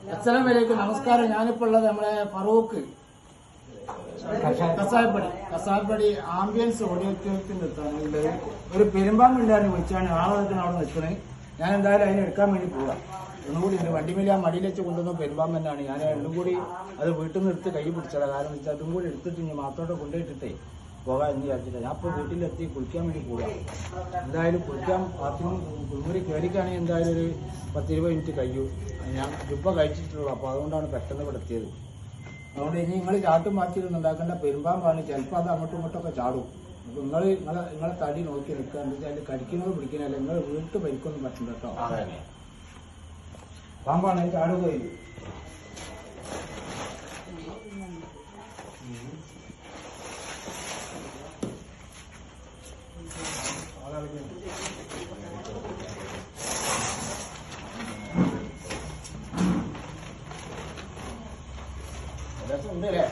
അസ്സലാമു അലൈക്കും. നമസ്കാരം. ഞാനിപ്പോൾ ഉള്ളത് നമ്മളെ ഫറൂഖ് കസായപ്പടി ആംബിയൻസ് ഓഡിയോറ്റോറിയത്തിൽ നിർത്താനുള്ളത്. ഒരു പെരുമ്പാമ്പുണ്ടായിരുന്നു വിളിച്ചാണ് ആളൊക്കെ അവിടെ നിൽക്കുന്നത്. ഞാൻ എന്തായാലും അതിനെ എടുക്കാൻ വേണ്ടി പോകാം. ഒന്നുകൂടി ഉണ്ട് വണ്ടിമേൽ ആ മടിയിൽ വെച്ച് കൊണ്ടുവന്ന പെരുമ്പാമ്പ് തന്നെയാണ്. ഞാൻ രണ്ടും കൂടി അത് വീട്ടിൽ നിന്ന് എടുത്ത് കൈ പിടിച്ചതാണ്. കാരണം വെച്ചാൽ അതും കൂടി എടുത്തിട്ട് ഇനി മാത്രത്തോടെ കൊണ്ടുപോയിട്ടിട്ടേ പോകാൻ എന്ന് വിചാരിച്ചില്ല. ഞാൻ ഇപ്പോൾ വീട്ടിലെത്തി കുളിക്കാൻ വേണ്ടി പോകാം. എന്തായാലും കുളിക്കാൻ ബാത്റൂം കുളിമുറി കയറിക്കാണെങ്കിൽ എന്തായാലും ഒരു 10-20 മിനിറ്റ് കഴിയും. ഞാൻ ജുബ്ബ കഴിച്ചിട്ടുള്ളൂ. അപ്പോൾ അതുകൊണ്ടാണ് പെട്ടെന്ന് ഇവിടെ എത്തിയത്. അതുകൊണ്ട് ഇനി നിങ്ങൾ ചാട്ടും മാറ്റിയൊന്നും ഉണ്ടാക്കേണ്ട. പെരുമ്പാമ്പാണ്. ചിലപ്പോൾ അത് അങ്ങോട്ടും ഇങ്ങോട്ടൊക്കെ ചാടും. അപ്പോൾ നിങ്ങളെ തടി നോക്കി നിൽക്കുക. എന്താ വെച്ചാൽ കടിക്കുന്നത് പിടിക്കുന്നതല്ല. നിങ്ങൾ വീട്ട് പരിക്കൊന്നും പറ്റില്ല കേട്ടോ. പാമ്പാണ് ചാടുകയും ഉണ്ടല്ലേ.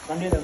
കണ്ടില്ല.